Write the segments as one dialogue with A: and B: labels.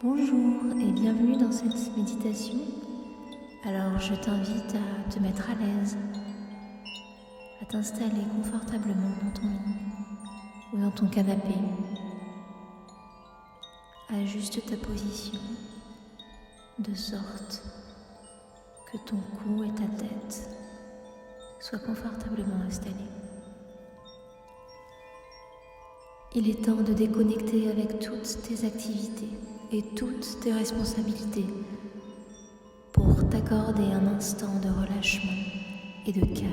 A: Bonjour et bienvenue dans cette méditation. Alors je t'invite à te mettre à l'aise, à t'installer confortablement dans ton lit ou dans ton canapé. Ajuste ta position de sorte que ton cou et ta tête soient confortablement installés. Il est temps de déconnecter avec toutes tes activités et toutes tes responsabilités pour t'accorder un instant de relâchement et de calme.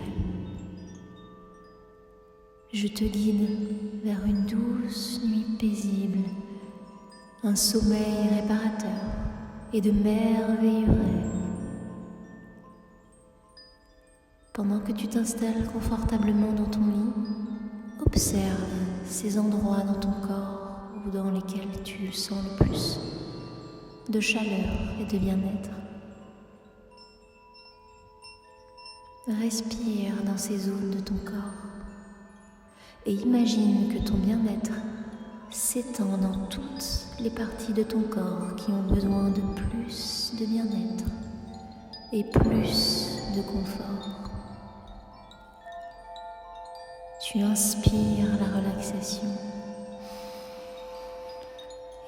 A: Je te guide vers une douce nuit paisible, un sommeil réparateur et de merveilleux rêves. Pendant que tu t'installes confortablement dans ton lit, observe ces endroits dans ton corps ou dans lesquels tu sens le plus de chaleur et de bien-être. Respire dans ces zones de ton corps et imagine que ton bien-être s'étend dans toutes les parties de ton corps qui ont besoin de plus de bien-être et plus de confort. Tu inspires la relaxation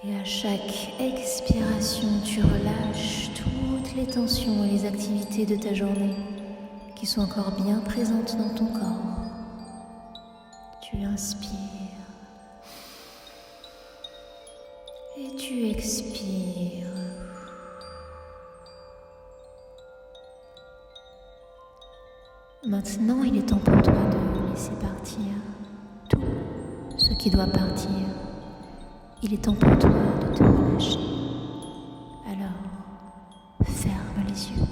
A: et à chaque expiration, tu relâches toutes les tensions et les activités de ta journée qui sont encore bien présentes dans ton corps. Tu inspires et tu expires. Maintenant, il est temps pour toi de laisser partir tout ce qui doit partir. Il est temps pour toi de te relâcher. Alors, ferme les yeux.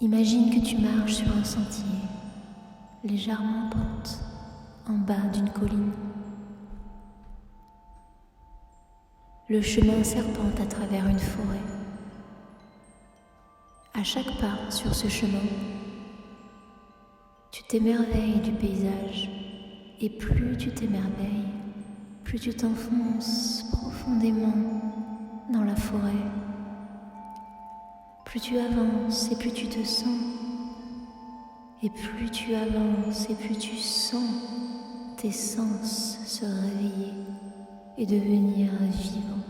A: Imagine que tu marches sur un sentier légèrement en pente, en bas d'une colline. Le chemin serpente à travers une forêt. À chaque pas sur ce chemin, tu t'émerveilles du paysage, et plus tu t'émerveilles, plus tu t'enfonces profondément dans la forêt. Plus tu avances et plus tu te sens, et plus tu avances et plus tu sens tes sens se réveiller et devenir vivants.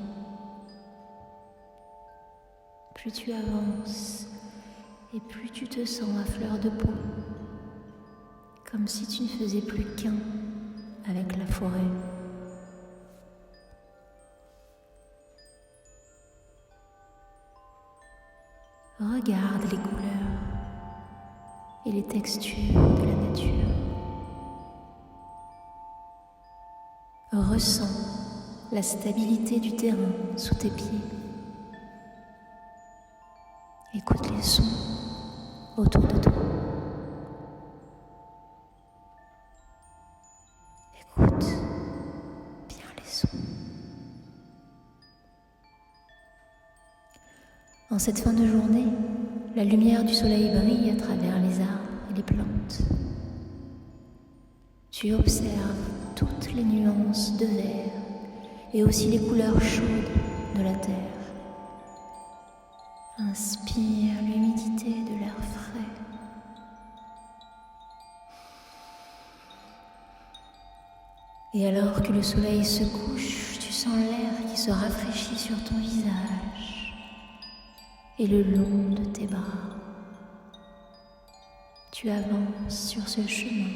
A: Plus tu avances et plus tu te sens à fleur de peau, comme si tu ne faisais plus qu'un avec la forêt. Regarde les couleurs et les textures de la nature. Ressens la stabilité du terrain sous tes pieds. Écoute les sons autour de toi. Écoute bien les sons. En cette fin de journée, la lumière du soleil brille à travers les arbres et les plantes. Tu observes toutes les nuances de vert et aussi les couleurs chaudes de la terre. Inspire l'humidité de l'air frais. Et alors que le soleil se couche, tu sens l'air qui se rafraîchit sur ton visage et le long de tes bras. Tu avances sur ce chemin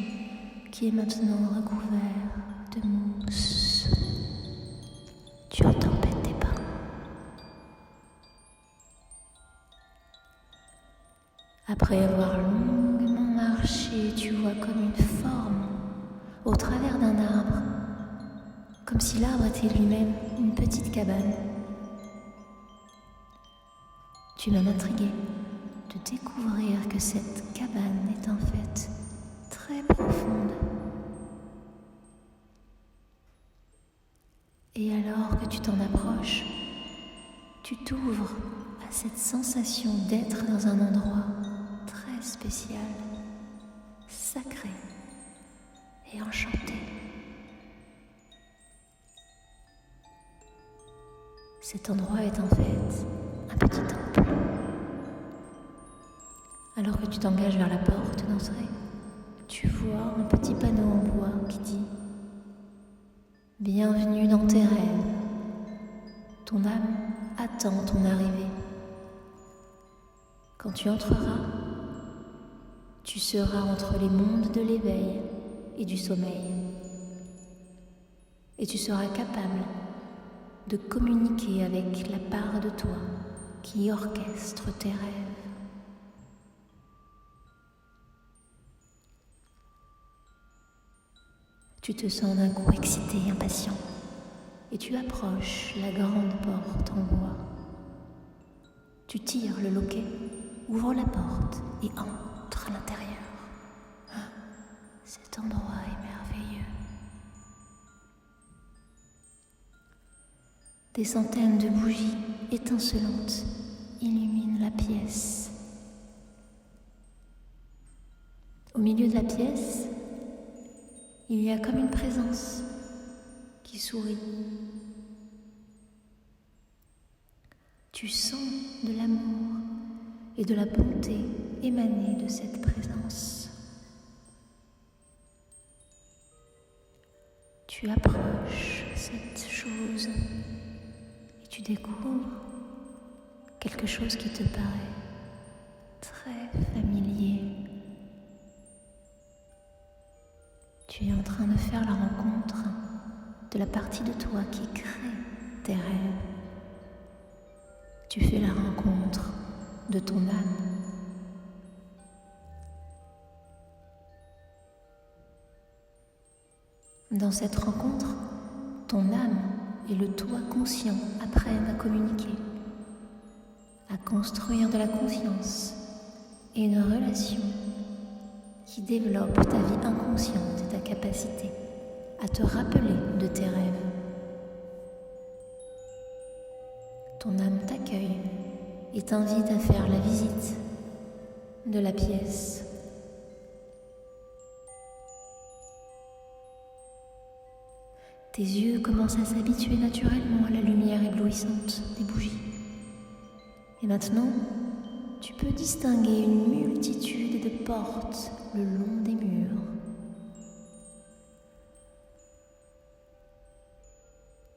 A: qui est maintenant recouvert de mousse. Tu entends battre tes pas. Après avoir longuement marché, tu vois comme une forme au travers d'un arbre, comme si l'arbre était lui-même une petite cabane. Tu es même intrigué de découvrir que cette cabane est en fait très profonde. Et alors que tu t'en approches, tu t'ouvres à cette sensation d'être dans un endroit très spécial, sacré et enchanté. Cet endroit est en fait un petit temple. Alors que tu t'engages vers la porte d'entrée, tu vois un petit panneau en bois qui dit « Bienvenue dans tes rêves. Ton âme attend ton arrivée. Quand tu entreras, tu seras entre les mondes de l'éveil et du sommeil. Et tu seras capable de communiquer avec la part de toi qui orchestre tes rêves. » Tu te sens d'un coup excité, impatient, et tu approches la grande porte en bois. Tu tires le loquet, ouvres la porte et entres à l'intérieur. Cet endroit est merveilleux. Des centaines de bougies étincelantes illuminent la pièce. Au milieu de la pièce, il y a comme une présence qui sourit. Tu sens de l'amour et de la bonté émaner de cette présence. Tu approches cette chose et tu découvres quelque chose qui te paraît très familier. Tu es en train de faire la rencontre de la partie de toi qui crée tes rêves. Tu fais la rencontre de ton âme. Dans cette rencontre, ton âme et le toi conscient apprennent à communiquer, à construire de la confiance et une relation qui développe ta vie inconsciente et ta capacité à te rappeler de tes rêves. Ton âme t'accueille et t'invite à faire la visite de la pièce. Tes yeux commencent à s'habituer naturellement à la lumière éblouissante des bougies. Et maintenant, tu peux distinguer une multitude de portes le long des murs.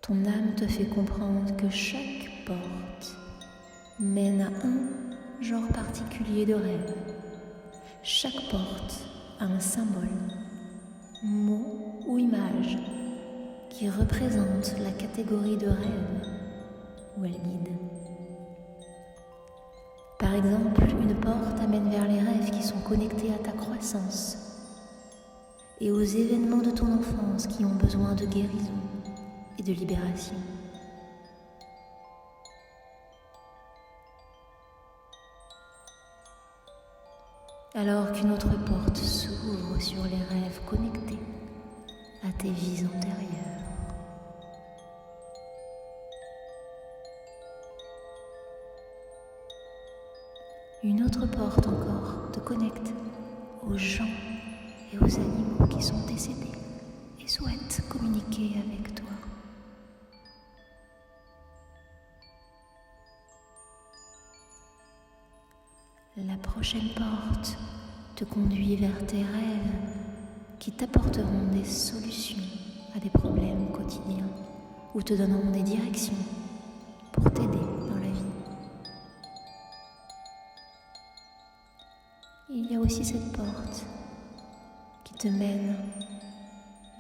A: Ton âme te fait comprendre que chaque porte mène à un genre particulier de rêve. Chaque porte a un symbole, mot ou image qui représente la catégorie de rêve où elle guide. Par exemple, une porte amène vers les rêves qui sont connectés à ta croissance et aux événements de ton enfance qui ont besoin de guérison et de libération. Alors qu'une autre porte s'ouvre sur les rêves connectés à tes vies antérieures. Une autre porte encore te connecte aux gens et aux animaux qui sont décédés et souhaitent communiquer avec toi. La prochaine porte te conduit vers tes rêves qui t'apporteront des solutions à des problèmes quotidiens ou te donneront des directions pour t'aider dans la vie. Il y a aussi cette porte qui te mène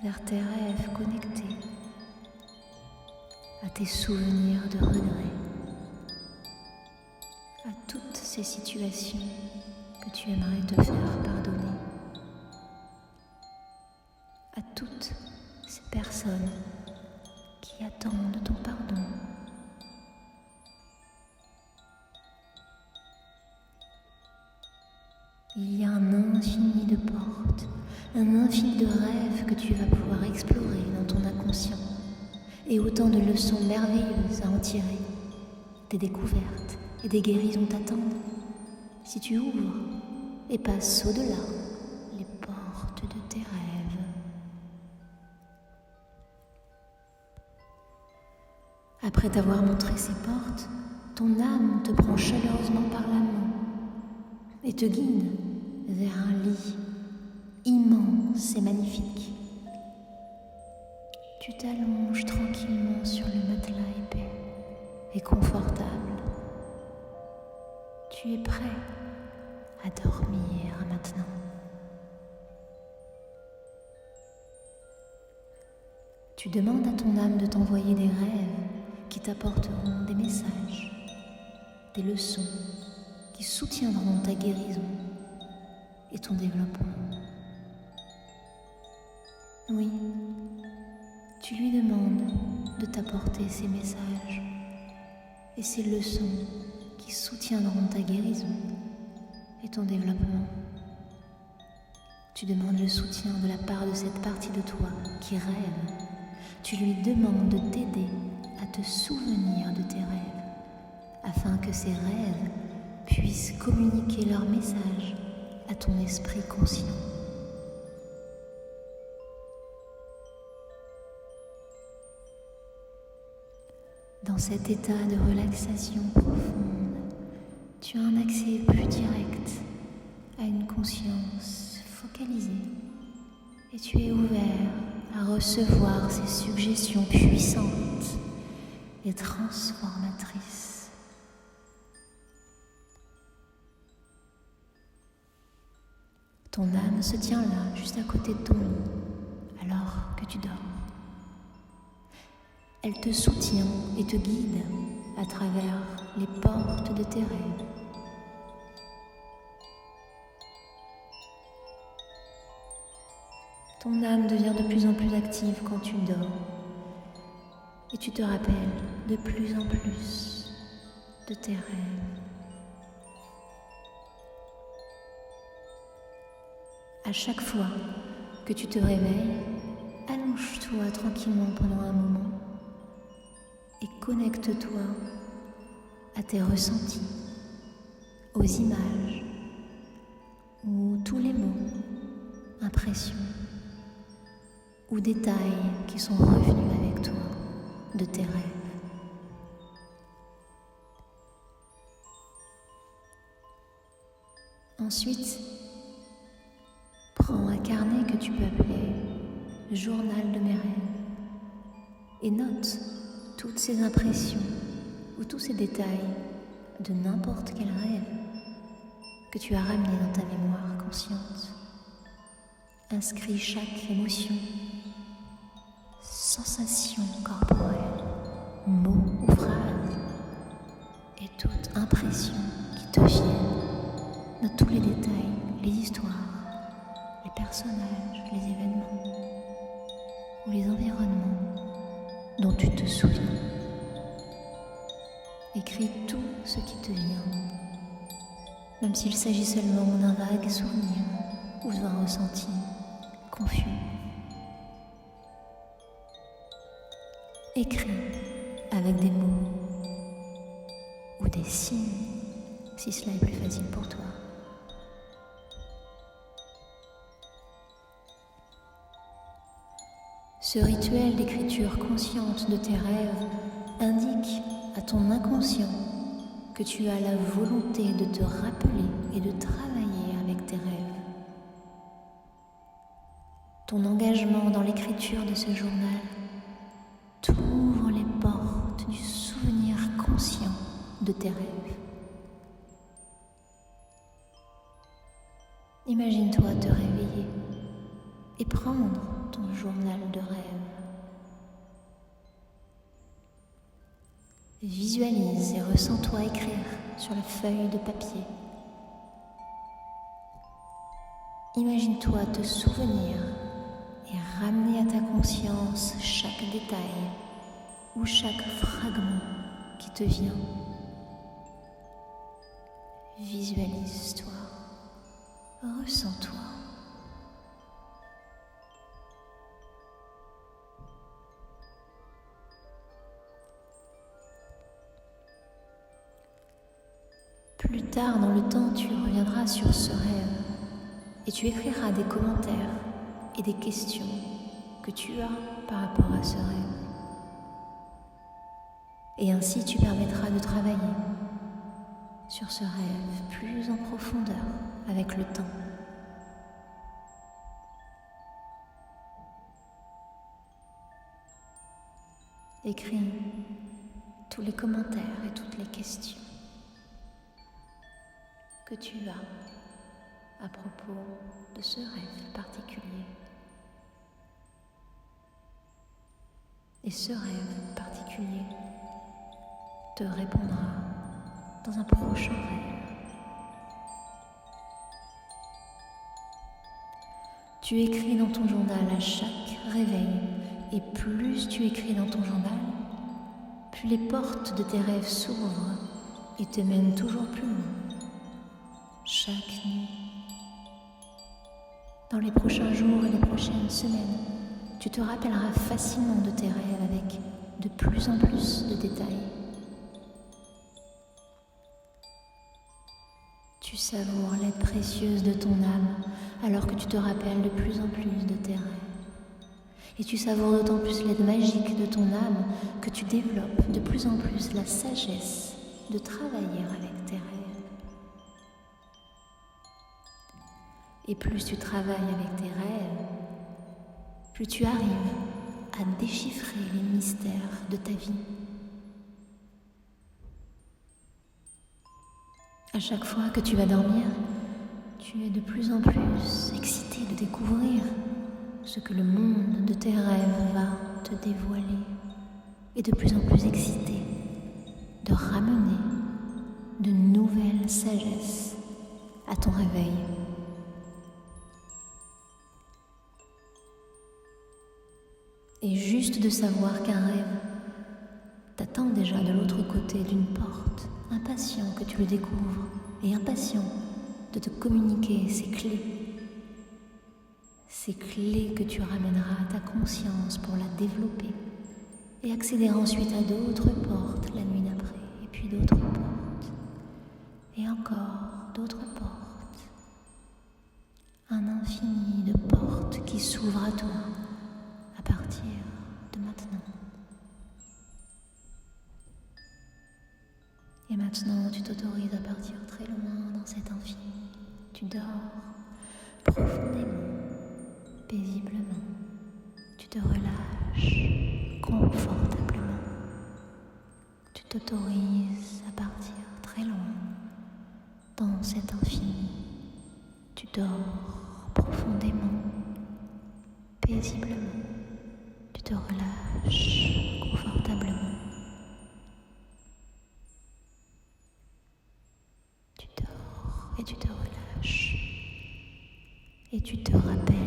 A: vers tes rêves connectés à tes souvenirs de regret, à toutes ces situations que tu aimerais te faire pardonner, à toutes ces personnes qui attendent ton pardon. Il y a un infini de portes, un infini de rêves que tu vas pouvoir explorer dans ton inconscient et autant de leçons merveilleuses à en tirer. Des découvertes et des guérisons t'attendent si tu ouvres et passes au-delà les portes de tes rêves. Après t'avoir montré ces portes, ton âme te prend chaleureusement par la main et te guide vers un lit immense et magnifique. Tu t'allonges tranquillement sur le matelas épais et confortable. Tu es prêt à dormir maintenant. Tu demandes à ton âme de t'envoyer des rêves qui t'apporteront des messages, des leçons qui soutiendront ta guérison et ton développement. Oui, tu lui demandes de t'apporter ces messages et ces leçons qui soutiendront ta guérison et ton développement. Tu demandes le soutien de la part de cette partie de toi qui rêve. Tu lui demandes de t'aider à te souvenir de tes rêves, afin que ces rêves puissent communiquer leur message à ton esprit conscient. Dans cet état de relaxation profonde, tu as un accès plus direct à une conscience focalisée et tu es ouvert à recevoir ces suggestions puissantes et transformatrices. Ton âme se tient là, juste à côté de ton lit, alors que tu dors. Elle te soutient et te guide à travers les portes de tes rêves. Ton âme devient de plus en plus active quand tu dors et tu te rappelles de plus en plus de tes rêves. À chaque fois que tu te réveilles, allonge-toi tranquillement pendant un moment et connecte-toi à tes ressentis, aux images ou tous les mots, impressions ou détails qui sont revenus avec toi de tes rêves. Ensuite, prends un carnet que tu peux appeler « Journal de mes rêves » et note toutes ces impressions ou tous ces détails de n'importe quel rêve que tu as ramené dans ta mémoire consciente. Inscris chaque émotion, sensation corporelle, mot ou phrase et toute impression qui te vienne. Note tous les détails, les histoires, les personnages, les événements ou les environnements dont tu te souviens. Écris tout ce qui te vient, même s'il s'agit seulement d'un vague souvenir ou d'un ressenti confus. Écris avec des mots ou des signes si cela est plus facile pour toi. Ce rituel d'écriture consciente de tes rêves indique à ton inconscient que tu as la volonté de te rappeler et de travailler avec tes rêves. Ton engagement dans l'écriture de ce journal t'ouvre les portes du souvenir conscient de tes rêves. Imagine-toi te réveiller et prendre ton journal de rêve. Visualise et ressens-toi écrire sur la feuille de papier. Imagine-toi te souvenir et ramener à ta conscience chaque détail ou chaque fragment qui te vient. Visualise-toi, ressens-toi. Plus tard dans le temps, tu reviendras sur ce rêve et tu écriras des commentaires et des questions que tu as par rapport à ce rêve. Et ainsi tu permettras de travailler sur ce rêve plus en profondeur avec le temps. Écris tous les commentaires et toutes les questions que tu as à propos de ce rêve particulier. Et ce rêve particulier te répondra dans un prochain rêve. Tu écris dans ton journal à chaque réveil, et plus tu écris dans ton journal, plus les portes de tes rêves s'ouvrent et te mènent toujours plus loin, chaque nuit. Dans les prochains jours et les prochaines semaines, tu te rappelleras facilement de tes rêves avec de plus en plus de détails. Tu savoures l'aide précieuse de ton âme alors que tu te rappelles de plus en plus de tes rêves. Et tu savoures d'autant plus l'aide magique de ton âme que tu développes de plus en plus la sagesse de travailler avec tes rêves. Et plus tu travailles avec tes rêves, plus tu arrives à déchiffrer les mystères de ta vie. À chaque fois que tu vas dormir, tu es de plus en plus excité de découvrir ce que le monde de tes rêves va te dévoiler, et de plus en plus excité de ramener de nouvelles sagesses à ton réveil. Et juste de savoir qu'un rêve t'attend déjà de l'autre côté d'une porte, impatient que tu le découvres et impatient de te communiquer ses clés que tu ramèneras à ta conscience pour la développer et accéder ensuite à d'autres portes la nuit d'après, et puis d'autres portes, et encore d'autres portes. Un infini de portes qui s'ouvrent à toi à partir de maintenant. Et maintenant, tu t'autorises à partir très loin dans cet infini. Tu dors profondément, paisiblement. Tu te relâches confortablement. Tu t'autorises à partir très loin dans cet infini. Tu dors profondément, paisiblement. Tu te relâches confortablement. Tu dors et tu te relâches. Et tu te rappelles